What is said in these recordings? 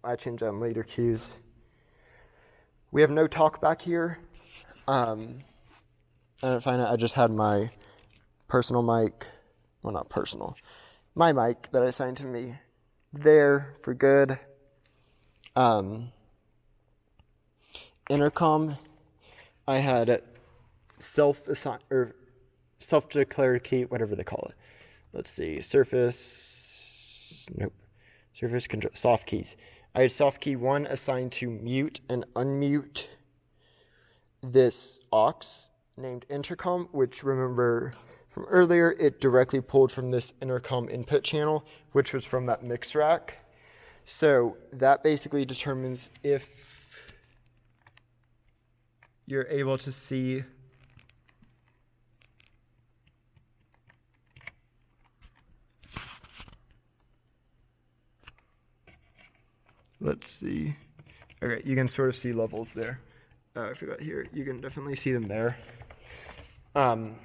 I change that in later cues. We have no talk back here. I didn't find it. I just had my personal mic. Well, not personal. My mic that I assigned to me there for good. Intercom. I had self-assigned or self-declared key, whatever they call it. Let's see. Surface. Nope. Surface control. Soft keys. I had soft key 1 assigned to mute and unmute this aux named intercom, which, remember from earlier, it directly pulled from this intercom input channel, which was from that mix rack. So that basically determines if you're able to see let's see. Okay, you can sort of see levels there. I forgot here. You can definitely see them there. The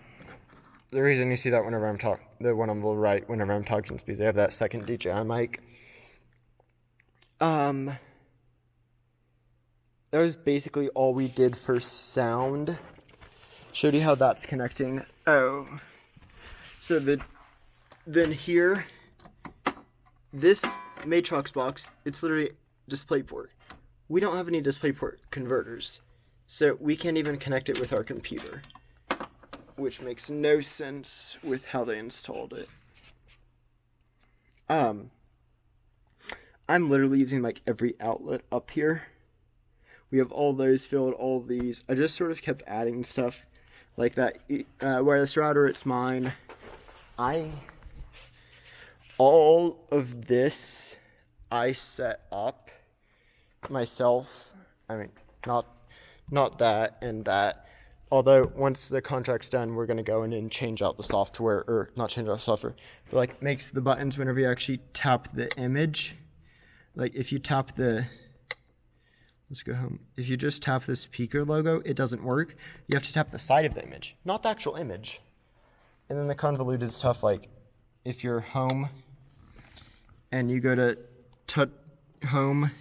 reason you see that whenever I'm talking, the one on the right, whenever I'm talking, is because I have that second DJI mic. That was basically all we did for sound. Showed you how that's connecting. Oh. So then here, this Matrox box, it's literally DisplayPort. We don't have any DisplayPort converters, so we can't even connect it with our computer, which makes no sense with how they installed it. I'm literally using like every outlet up here. We have all those filled, all these. I just sort of kept adding stuff like that. Wireless router, it's mine. All of this I set up myself. I mean, not that and that. Although once the contract's done, we're gonna go in and change out the software, or not change out the software, but like makes the buttons whenever you actually tap the image. Like if you tap the, let's go home. If you just tap the speaker logo, it doesn't work. You have to tap the side of the image, not the actual image. And then the convoluted stuff, like if you're home and you go to touch home,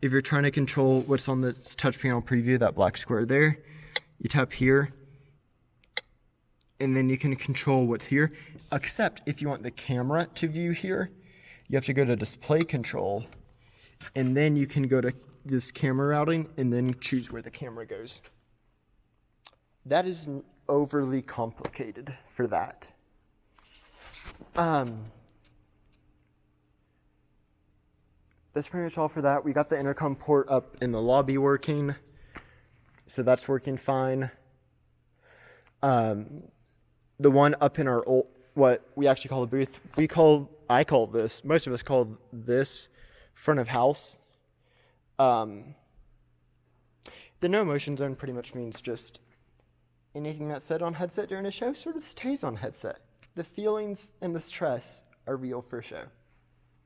if you're trying to control what's on the touch panel preview, that black square there, you tap here, and then you can control what's here. Except if you want the camera to view here, you have to go to display control, and then you can go to this camera routing, and then choose where the camera goes. That is overly complicated for that. That's pretty much all for that. We got the intercom port up in the lobby working, so that's working fine. The one up in our old, what we actually call the booth, I call this, most of us call this front of house. The no motion zone pretty much means just anything that's said on headset during a show sort of stays on headset. The feelings and the stress are real for show.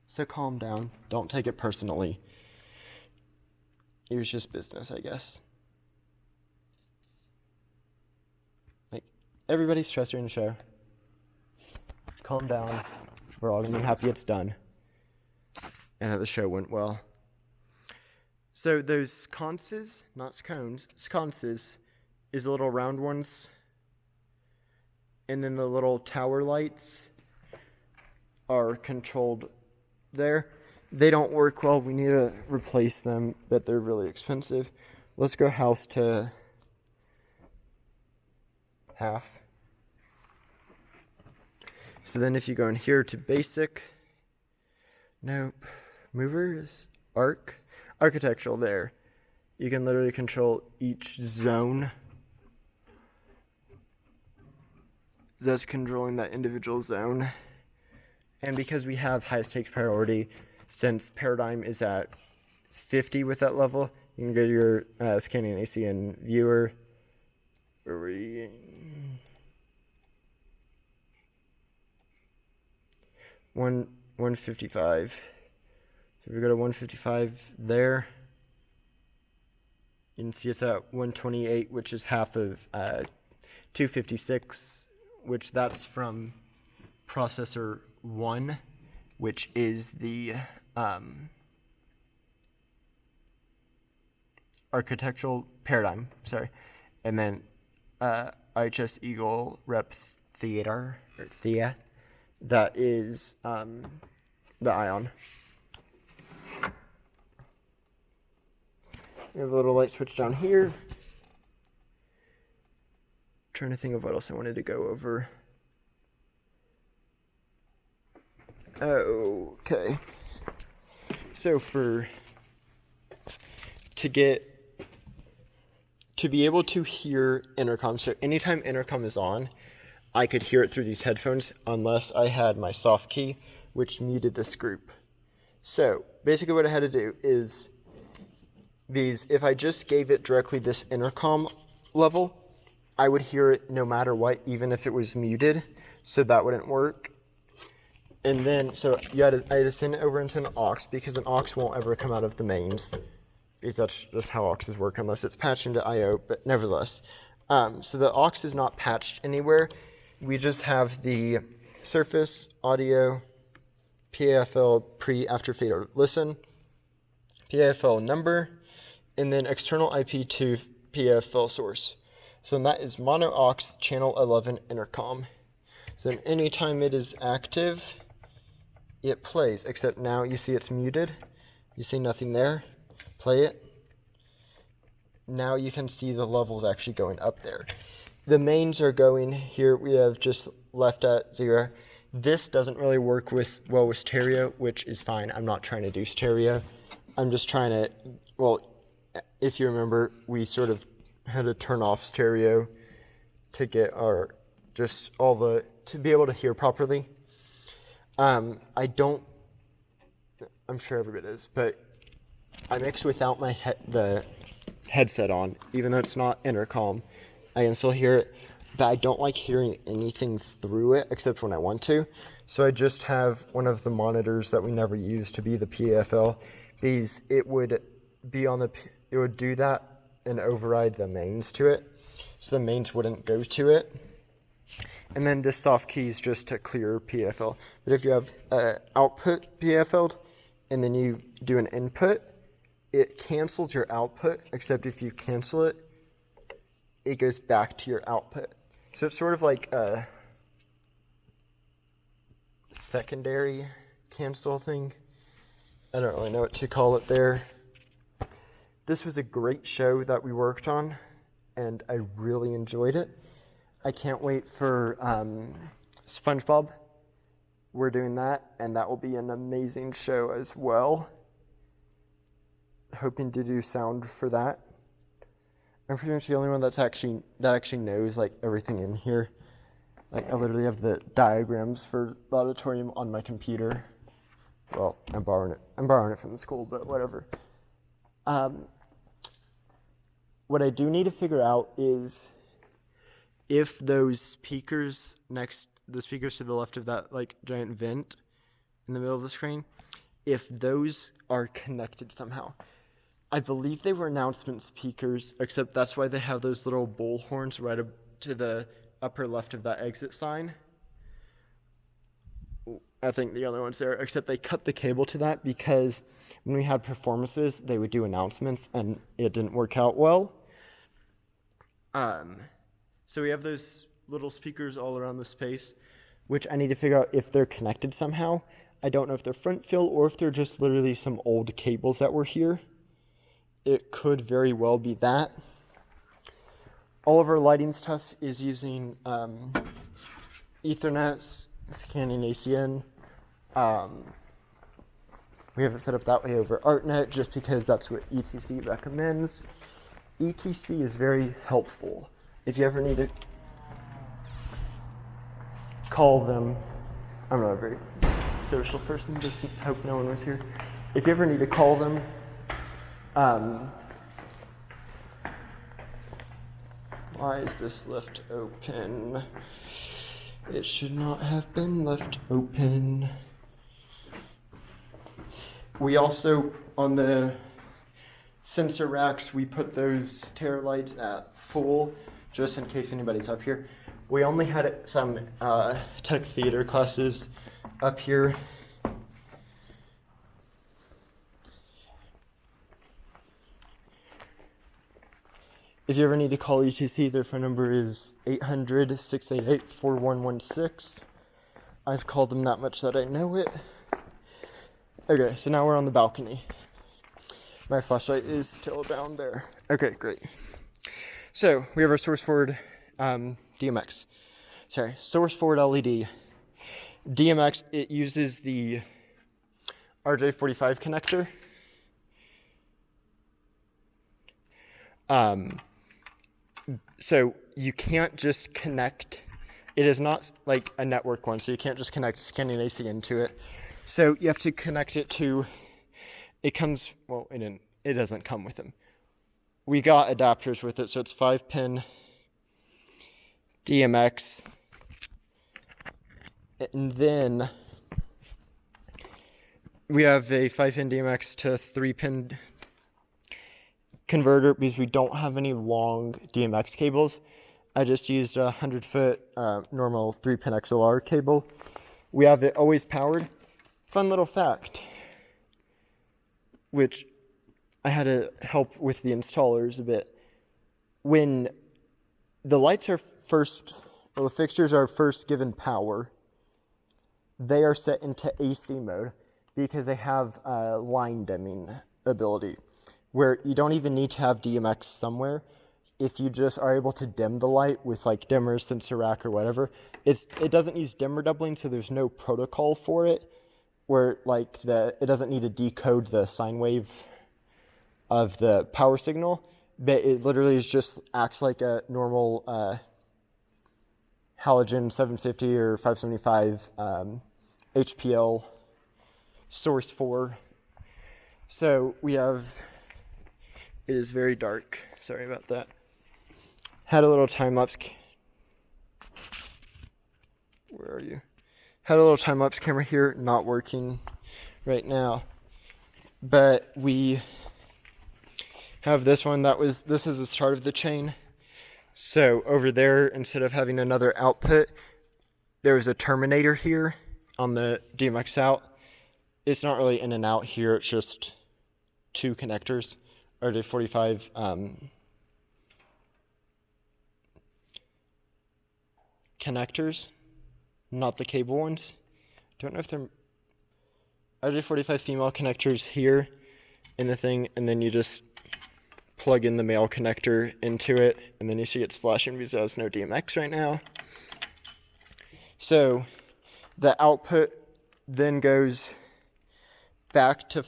So calm down. Don't take it personally. It was just business, I guess. Like, everybody's stressed during the show. Calm down. We're all gonna be happy it's done. And that the show went well. So those sconces, not scones, sconces is the little round ones. And then the little tower lights are controlled there. They don't work well. We need to replace them, but they're really expensive. Let's go house to half. So then if you go in here to basic, nope, movers, architectural there. You can literally control each zone. That's controlling that individual zone. And because we have high stakes priority, since paradigm is at 50 with that level, you can go to your scanning AC and viewer. Where were you? 155. So we go to 155 there. You can see it's at 128, which is half of 256, which that's from processor 1, which is the architectural paradigm, sorry. And then RHS Eagle Rep Theater, or Thea, that is the ion. We have a little light switch down here. Trying to think of what else I wanted to go over. Okay. So to be able to hear intercom, so anytime intercom is on, I could hear it through these headphones unless I had my soft key, which muted this group. So basically what I had to do is if I just gave it directly this intercom level, I would hear it no matter what, even if it was muted, so that wouldn't work. And then, so I had to send it over into an aux, because an aux won't ever come out of the mains, because that's just how auxes work, unless it's patched into I/O, but nevertheless. So the aux is not patched anywhere. We just have the surface, audio, PAFL, after, fader, listen, PAFL number, and then external IP to PAFL source. So that is mono aux channel 11 intercom. So then anytime it is active, it plays, except now you see it's muted. You see nothing there. Play it. Now you can see the levels actually going up there. The mains are going here. We have just left at 0. This doesn't really work well with stereo, which is fine. I'm not trying to do stereo. I'm just trying to, well, if you remember, we sort of had to turn off stereo to get our, just all the, to be able to hear properly. I'm sure everybody is, but I mix without my the headset on, even though it's not intercom. I can still hear it, but I don't like hearing anything through it except when I want to. So I just have one of the monitors that we never use to be the PAFL, because it would be on the, it would do that and override the mains to it, so the mains wouldn't go to it. And then this soft key is just to clear PAFL. But if you have output PAFL and then you do an input, it cancels your output, except if you cancel it, it goes back to your output. So it's sort of like a secondary cancel thing. I don't really know what to call it there. This was a great show that we worked on, and I really enjoyed it. I can't wait for SpongeBob. We're doing that, and that will be an amazing show as well. Hoping to do sound for that. I'm pretty much the only one that actually knows like everything in here. Like I literally have the diagrams for the auditorium on my computer. Well, I'm borrowing it from the school, but whatever. What I do need to figure out is if those speakers the speakers to the left of that like giant vent in the middle of the screen, if those are connected somehow. I believe they were announcement speakers, except that's why they have those little bull horns right up to the upper left of that exit sign. I think the other one's there, except they cut the cable to that because when we had performances, they would do announcements and it didn't work out well. So we have those little speakers all around the space, which I need to figure out if they're connected somehow. I don't know if they're front fill or if they're just literally some old cables that were here. It could very well be that. All of our lighting stuff is using Ethernet, scanning ACN. We have it set up that way over ArtNet just because that's what ETC recommends. ETC is very helpful. If you ever need to call them, I'm not a very social person, just hope no one was here. If you ever need to call them, why is this left open? It should not have been left open. We also, on the sensor racks, we put those tail lights at full, just in case anybody's up here. We only had some tech theater classes up here. If you ever need to call ETC, their phone number is 800-688-4116. I've called them that much that I know it. Okay, so now we're on the balcony. My flashlight is still down there. Okay, great. So we have our source forward DMX. Sorry, source forward LED. DMX, it uses the RJ45 connector. So you can't just connect. It is not like a network one, so you can't just connect scanning AC into it. So you have to connect it to, it comes, well, it doesn't come with them. We got adapters with it, so it's 5-pin DMX. And then we have a 5-pin DMX to 3-pin converter because we don't have any long DMX cables. I just used a 100-foot normal 3-pin XLR cable. We have it always powered. Fun little fact, which I had to help with the installers a bit. When the lights are first, or the fixtures are first given power, they are set into AC mode because they have line dimming ability, where you don't even need to have DMX somewhere. If you just are able to dim the light with like dimmers, sensor rack, or whatever, it doesn't use dimmer doubling, so there's no protocol for it, where like it doesn't need to decode the sine wave of the power signal, but it literally just acts like a normal halogen 750 or 575 HPL source 4. So we have, it is very dark, sorry about that. Had a little time-lapse, where are you? Had a little time-lapse camera here, not working right now. But we have this one, this is the start of the chain. So over there, instead of having another output, there was a terminator here on the DMX out. It's not really in and out here, it's just 2 connectors, RJ45 connectors, not the cable ones. Don't know if they're RJ45 female connectors here in the thing, and then you just plug in the male connector into it, and then you see it's flashing because it has no DMX right now. So the output then goes back to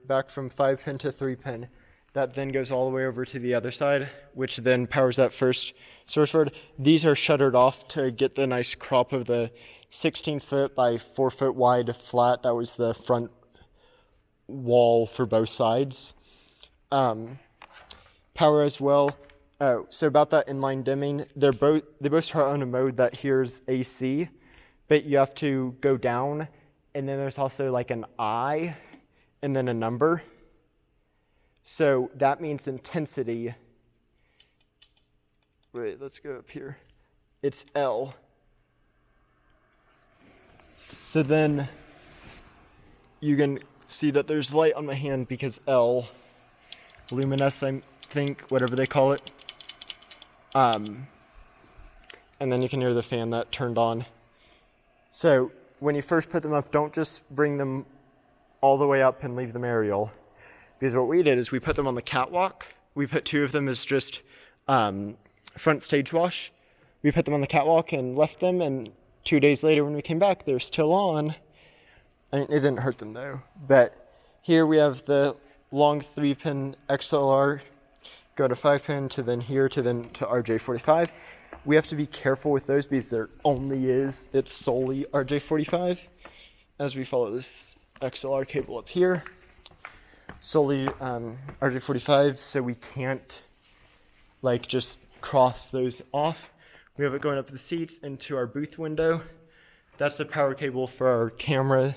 back from 5-pin to 3-pin. That then goes all the way over to the other side, which then powers that first source forward. These are shuttered off to get the nice crop of the 16-foot by 4-foot wide flat. That was the front wall for both sides. Power as well. Oh, so about that inline dimming, they both start on a mode that hears AC, but you have to go down, and then there's also like an I and then a number. So that means intensity. Wait, let's go up here. It's L. So then you can see that there's light on my hand because L, luminous, I think, whatever they call it. And then you can hear the fan that turned on. So when you first put them up, don't just bring them all the way up and leave them aerial. Because what we did is we put them on the catwalk. We put 2 of them as just front stage wash. We put them on the catwalk and left them, and 2 days later when we came back, they're still on. I mean, it didn't hurt them though. But here we have the long 3-pin XLR, go to 5-pin to then here to then to RJ45. We have to be careful with those because it's solely RJ45. As we follow this XLR cable up here, solely RJ45, so we can't like just cross those off. We have it going up the seats into our booth window. That's the power cable for our camera,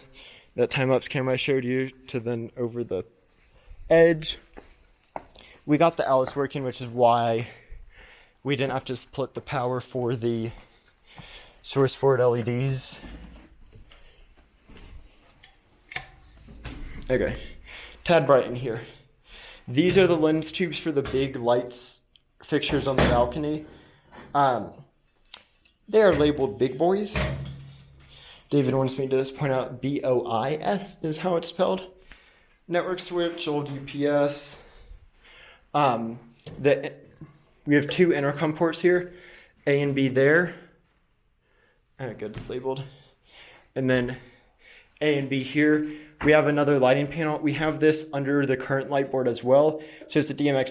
that time-lapse camera I showed you, to then over the edge. We got the Alice working, which is why we didn't have to split the power for the source forward LEDs. Okay, tad bright in here. These are the lens tubes for the big lights fixtures on the balcony. They are labeled big boys. David wants me to just point out BOIS is how it's spelled. Network switch, old UPS. We have 2 intercom ports here, A and B there. Good, it's labeled. And then A and B here. We have another lighting panel. We have this under the current light board as well. So it's a DMX